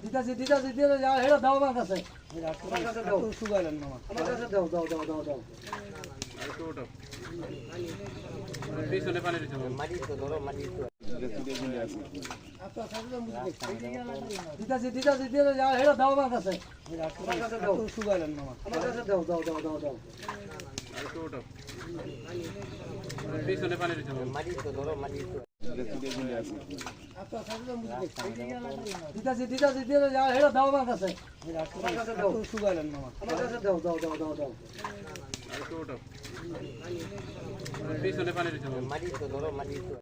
দিতাছি দিতাছি দিয়ে যা হেড়া দাও আমার কাছে সুগাইলেন না আমার কাছে দাও দাও দাও দাও দাও পিছনে পানি দিতে হবে মাটি তো ধরো মাটি তো দিতাছি দিতাছি দিয়ে যা হেড়া দাও আমার কাছে সুগাইলেন না আমার কাছে দাও দাও দাও দাও দাও পিছনে পানি দিতে হবে মাটি তো ধরো মাটি তো দিতাছি দিতাছি দিয়ে যা হেড়া দাও আমার কাছে সুগাইলেন না আমার কাছে দাও দাও দাও দাও দাও পিছনে পানি দিতে হবে মাটি তো ধরো মাটি তো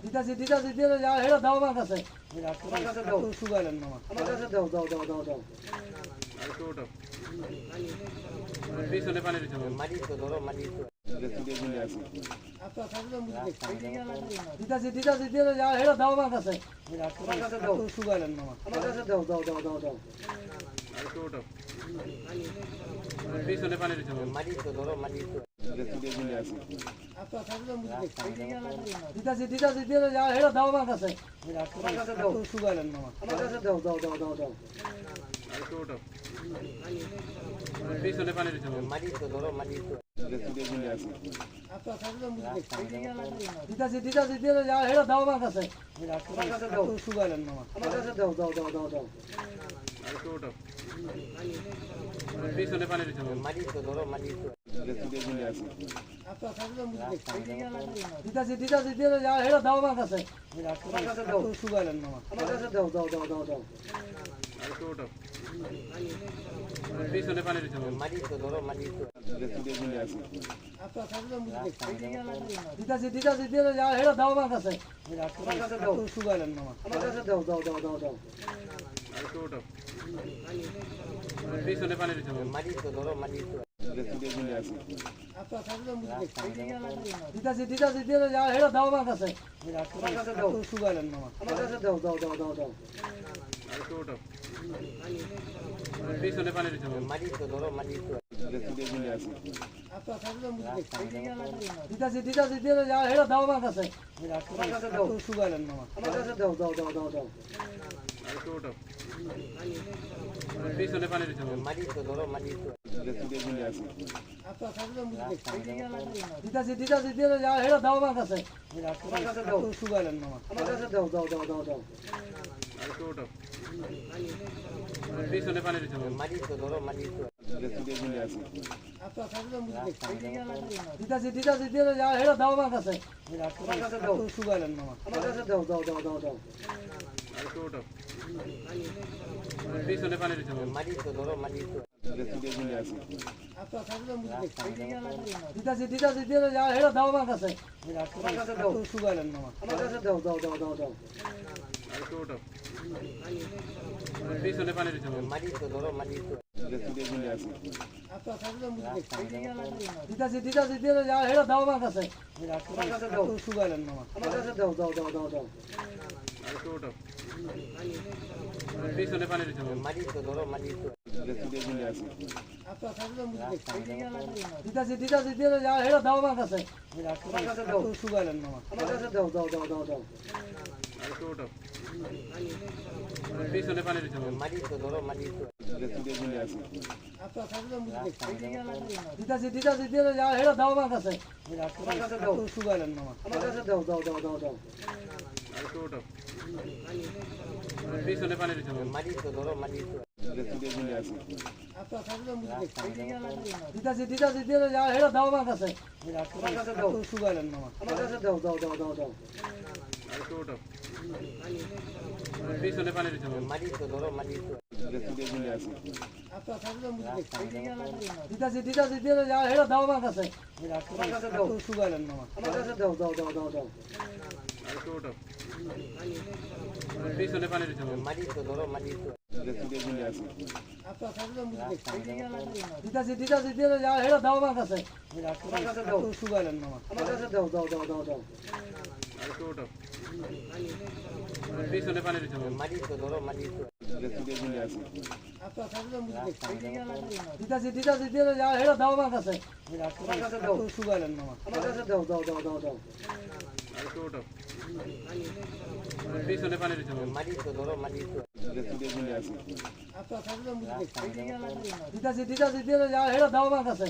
দিতাছি দিতাছি দিয়ে যা হেড়া দাও আমার কাছে সুগাইলেন না আমার কাছে দাও দাও দাও দাও দাও পিছনে পানি দিতে হবে মাটি তো ধরো মাটি তো দিতাছি দিতাছি দিয়ে যা হেড়া দাও আমার কাছে সুগাইলেন না আমার কাছে দাও দাও দাও দাও দাও পিছনে পানি দিতে হবে মাটি তো ধরো মাটি তো দিতাছি দিতাছি দিয়ে যা হেড়া দাও আমার কাছে সুগাইলেন না আমার কাছে দাও দাও দাও দাও দাও পিছনে পানি দিতে হবে মাটি তো ধরো মাটি তো দিতাছি দিতাছি দিয়ে যা হেড়া দাও আমার কাছে সুগাইলেন না আমার কাছে দাও দাও দাও দাও দাও পিছনে পানি দিতে হবে মাটি তো ধরো মাটি তো দিতাছি দিতাছি দিয়ে যা হেড়া দাও আমার কাছে সুগাইলেন না আমার কাছে দাও দাও দাও দাও দাও পিছনে পানি দিতে হবে মাটি তো ধরো মাটি তো দিতাছি দিতাছি দিয়ে যা হেড়া দাও আমার কাছে সুগাইলেন না আমার কাছে দাও দাও দাও দাও দাও পিছনে পানি দিতে হবে মাটি তো ধরো মাটি তো দিতাছি দিতাছি দিয়ে যা হেড়া দাও আমার কাছে সুগাইলেন না আমার কাছে দাও দাও দাও দাও দাও পিছনে পানি দিতে হবে মাটি তো ধরো মাটি তো দিতাছি দিতাছি দিয়ে যা হেড়া দাও আমার কাছে সুগাইলেন না আমার কাছে দাও দাও দাও দাও দাও পিছনে পানি দিতে হবে মাটি তো ধরো মাটি তো দিতাছি দিতাছি দিয়ে যা হেড়া দাও আমার কাছে সুগাইলেন না আমার কাছে দাও দাও দাও দাও দাও পিছনে পানি দিতে হবে মাটি তো ধরো মাটি তো দিতাছি দিতাছি দিয়ে যা হেড়া দাও আমার কাছে সুগাইলেন না আমার কাছে দাও দাও দাও দাও দাও পিছনে পানি দিতে হবে মাটি তো ধরো মাটি তো দিতাছি দিতাছি দিয়ে যা হেড়া দাও আমার কাছে সুগাইলেন না আমার কাছে দাও দাও দাও দাও দাও পিছনে পানি দিতে হবে মাটি তো ধরো মাটি তো দিতাছি দিতাছি দিয়ে যা হেড়া দাও আমার কাছে সুগাইলেন না আমার কাছে দাও দাও দাও দাও দাও পিছনে পানি দিতে হবে মাটি তো ধরো মাটি তো দিতাছি দিতাছি দিয়ে যা হেড়া দাও আমার কাছে সুগাইলেন না আমার কাছে দাও দাও দাও দাও দাও পিছনে পানি দিতে হবে মাটি তো ধরো মাটি তো দিতাছি দিতাছি দিয়ে যা হেড়া দাও আমার কাছে সুগাইলেন না আমার কাছে দাও দাও দাও দাও দাও পিছনে পানি দিতে হবে মাটি তো ধরো মাটি তো দিতাছি দিতাছি দিয়ে যা হেড়া দাও আমার কাছে সুগাইলেন না আমার কাছে দাও দাও দাও দাও দাও পিছনে পানি দিতে হবে মাটি তো ধরো মাটি তো দিতাছি দিতাছি দিয়ে যা হেড়া দাও আমার কাছে সুগাইলেন না আমার কাছে দাও দাও দাও দাও দাও পিছনে পানি দিতে হবে মাটি তো ধরো মাটি তো দিতাছি দিতাছি দিয়ে যা হেড়া দাও আমার কাছে সুগাইলেন না আমার কাছে দাও দাও দাও দাও দাও পিছনে পানি দিতে হবে মাটি তো ধরো মাটি তো দিতাছি দিতাছি দিয়ে যা হেড়া দাও আমার কাছে শুকাইলেন মামা আমার কাছে দাও দাও দাও দাও দাও একটু ওঠো পিছনে পানি দিতে হবে Madito, Doro, Madito. দিতাছি দিতাছি দিয়ে যা হেড়া দাও আমার কাছে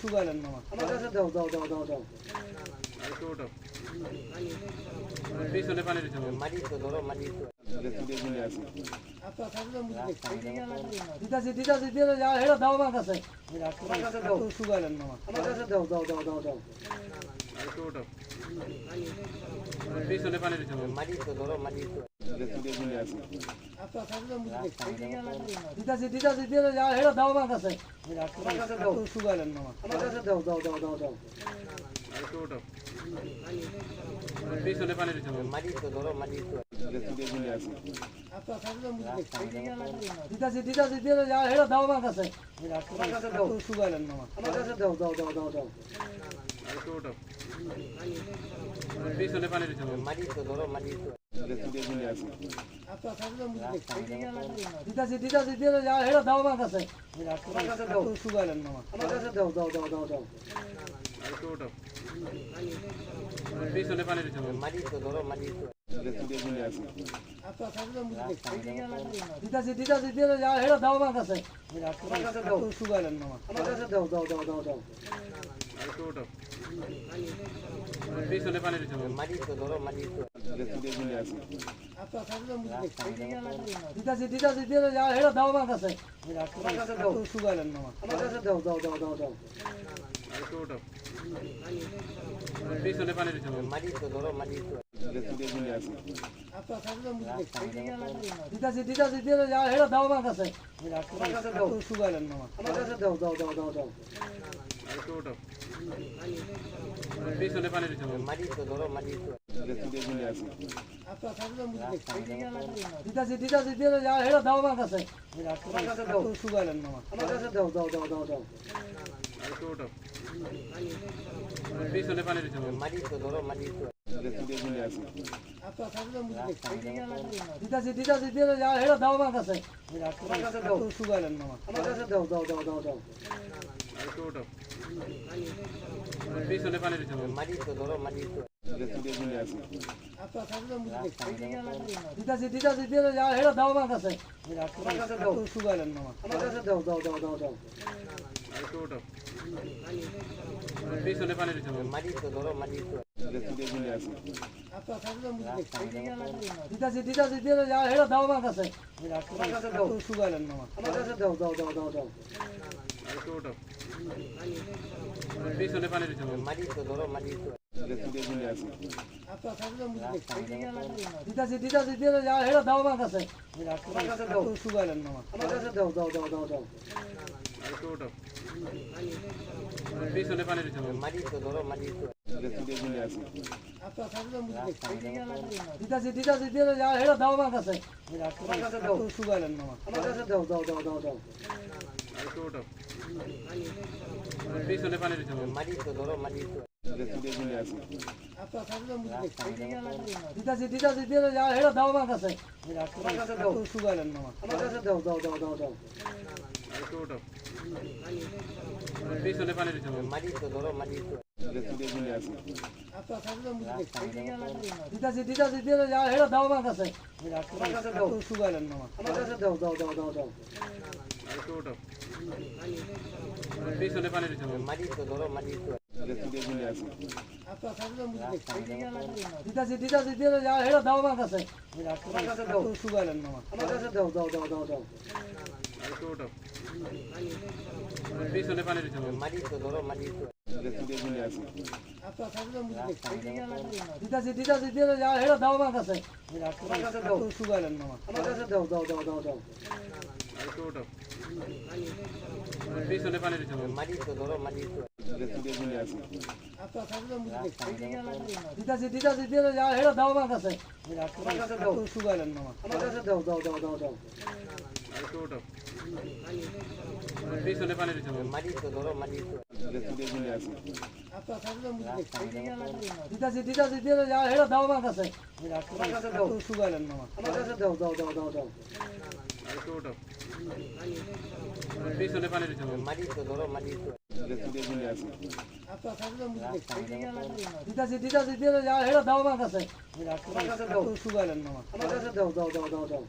শুকাইলেন মামা আমার কাছে দাও দাও দাও দাও দাও একটু ওঠো পিছনে পানি দিতে হবে Madito, Doro, Madito. দিতাছি দিতাছি দিয়ে যা হেড়া দাও আমার কাছে শুকাইলেন মামা আমার কাছে দাও দাও দাও দাও দাও একটু ওঠো পিছনে পানি দিতে হবে Madito, Doro, Madito. দিতাছি দিতাছি দিয়ে যা হেড়া দাও আমার কাছে শুকাইলেন মামা আমার কাছে দাও দাও দাও দাও দাও একটু ওঠো পিছনে পানি দিতে হবে Madito, Doro, Madito. দিতাছি দিতাছি দিয়ে যা হেড়া দাও আমার কাছে শুকাইলেন মামা আমার কাছে দাও দাও দাও দাও দাও একটু ওঠো পিছনে পানি দিতে হবে Madito, Doro, Madito. দিতাছি দিতাছি দিয়ে যা হেড়া দাও আমার কাছে শুকাইলেন মামা আমার কাছে দাও দাও দাও দাও দাও একটু ওঠো পিছনে পানি দিতে হবে Madito, Doro, Madito. দিতাছি দিতাছি দিয়ে যা হেড়া দাও আমার কাছে শুকাইলেন মামা আমার কাছে দাও দাও দাও দাও দাও একটু ওঠো পিছনে পানি দিতে হবে Madito, Doro, Madito. দিতাছি দিতাছি দিয়ে যা হেড়া দাও আমার কাছে শুকাইলেন মামা আমার কাছে দাও দাও দাও দাও দাও একটু ওঠো পিছনে পানি দিতে হবে Madito, Doro, Madito. দিতাছি দিতাছি দিয়ে যা হেড়া দাও আমার কাছে শুকাইলেন মামা আমার কাছে দাও দাও দাও দাও দাও একটু ওঠো পিছনে পানি দিতে হবে Madito, Doro, Madito. দিতাছি দিতাছি দিয়ে যা হেড়া দাও আমার কাছে শুকাইলেন মামা আমার কাছে দাও দাও দাও দাও দাও একটু ওঠো পিছনে পানি দিতে হবে Madito, Doro, Madito. দিতাছি দিতাছি দিয়ে যা হেড়া দাও আমার কাছে শুকাইলেন মামা আমার কাছে দাও দাও দাও দাও দাও একটু ওঠো পিছনে পানি দিতে হবে Madito, Doro, Madito. দিতাছি দিতাছি দিয়ে যা হেড়া দাও আমার কাছে শুকাইলেন মামা আমার কাছে দাও দাও দাও দাও দাও একটু ওঠো পিছনে পানি দিতে হবে Madito, Doro, Madito. দিতাছি দিতাছি দিয়ে যা হেড়া দাও আমার কাছে শুকাইলেন মামা আমার কাছে দাও দাও দাও দাও দাও একটু ওঠো পিছনে পানি দিতে হবে Madito, Doro, Madito. দিতাছি দিতাছি দিয়ে যা হেড়া দাও আমার কাছে শুকাইলেন মামা আমার কাছে দাও দাও দাও দাও দাও একটু ওঠো পিছনে পানি দিতে হবে Madito, Doro, Madito. দিতাছি দিতাছি দিয়ে যা হেড়া দাও আমার কাছে শুকাইলেন মামা আমার কাছে দাও দাও দাও দাও দাও একটু ওঠো পিছনে পানি দিতে হবে Madito, Doro, Madito. দিতাছি দিতাছি দিয়ে যা হেড়া দাও আমার কাছে শুকাইলেন মামা আমার কাছে দাও দাও দাও দাও দাও একটু ওঠো পিছনে পানি দিতে হবে Madito, Doro, Madito. দিতাছি দিতাছি দিয়ে যা হেড়া দাও আমার কাছে শুকাইলেন মামা আমার কাছে দাও দাও দাও দাও দাও একটু ওঠো পিছনে পানি দিতে হবে Madito, Doro, Madito. দিতাছি দিতাছি দিয়ে যা হেড়া দাও আমার কাছে শুকাইলেন মামা আমার কাছে দাও দাও দাও দাও দাও একটু ওঠো পিছনে পানি দিতে হবে Madito, Doro, Madito. দিতাছি দিতাছি দিয়ে যা হেড়া দাও আমার কাছে শুকাইলেন মামা আমার কাছে দাও দাও দাও দাও দাও একটু ওঠো পিছনে পানি দিতে হবে Madito, Doro, Madito. দিতাছি দিতাছি দিয়ে যা হেড়া দাও আমার কাছে শুকাইলেন মামা আমার কাছে দাও দাও দাও দাও দাও একটু ওঠো পিছনে পানি দিতে হবে Madito, Doro, Madito. দিতাছি দিতাছি দিয়ে দাও হেড়া দাও আমার কাছে আমার কাছে দাও শুকাইলেন মামা আমার কাছে দাও দাও দাও দাও দাও আর একটু ওটা পিছনে পানি দিতে হবে Malito, ধরো malito. দিতাছি দিতাছি দিয়ে দাও হেড়া দাও আমার কাছে আমার কাছে দাও শুকাইলেন মামা আমার কাছে দাও দাও দাও দাও দাও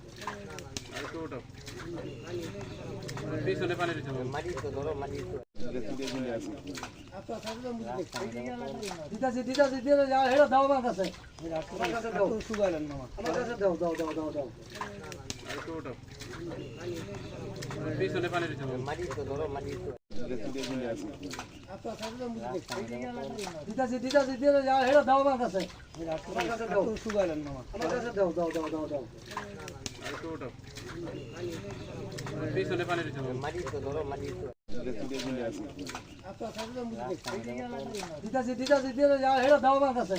আর একটু ওটা পিছনে পানি দিতে হবে Malito, ধরো malito. দিতাছি দিতাছি দিয়ে দাও হেড়া দাও আমার কাছে আমার কাছে দাও শুকাইলেন মামা আমার কাছে দাও দাও দাও দাও দাও আর একটু ওটা পিছনে পানি দিতে হবে Malito, ধরো malito. দিতাছি দিতাছি দিয়ে দাও হেড়া দাও আমার কাছে আমার কাছে দাও শুকাইলেন মামা আমার কাছে দাও দাও দাও দাও দাও আর একটু ওটা পিছনে পানি দিতে হবে Malito, ধরো malito. দিতাছি দিতাছি দিয়ে দাও হেড়া দাও আমার কাছে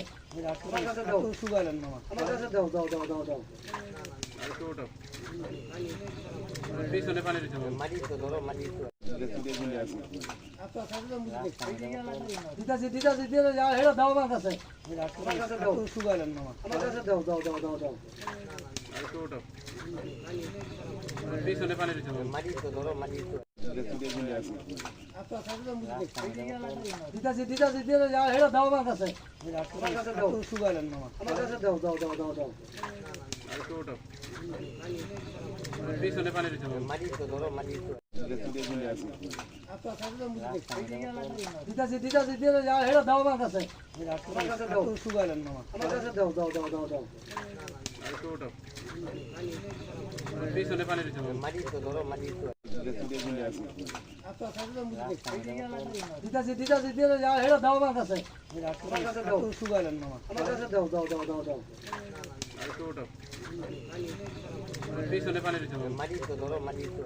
আমার কাছে দাও শুকাইলেন মামা আমার কাছে দাও দাও দাও দাও দাও আর একটু ওটা পিছনে পানি দিতে হবে Malito, ধরো malito. দিতাছি দিতাছি দিয়ে দাও হেড়া দাও আমার কাছে আমার কাছে দাও শুকাইলেন মামা আমার কাছে দাও দাও দাও দাও দাও আর একটু ওটা পিছনে পানি দিতে হবে Malito, ধরো malito. দিতাছি দিতাছি দিয়ে দাও হেড়া দাও আমার কাছে আমার কাছে দাও শুকাইলেন মামা আমার কাছে দাও দাও দাও দাও দাও আর একটু ওটা পিছনে পানি দিতে হবে Malito, ধরো malito. দিতাছি দিতাছি দিয়ে দাও হেড়া দাও আমার কাছে আমার কাছে দাও শুকাইলেন মামা আমার কাছে দাও দাও দাও দাও দাও আর একটু ওটা পিছনে পানি দিতে হবে Malito, ধরো malito. দিতাছি দিতাছি দিয়ে দাও হেড়া দাও আমার কাছে আমার কাছে দাও শুকাইলেন মামা আমার কাছে দাও দাও দাও দাও দাও আর একটু ওটা পিছনে পানি দিতে হবে Malito, ধরো malito.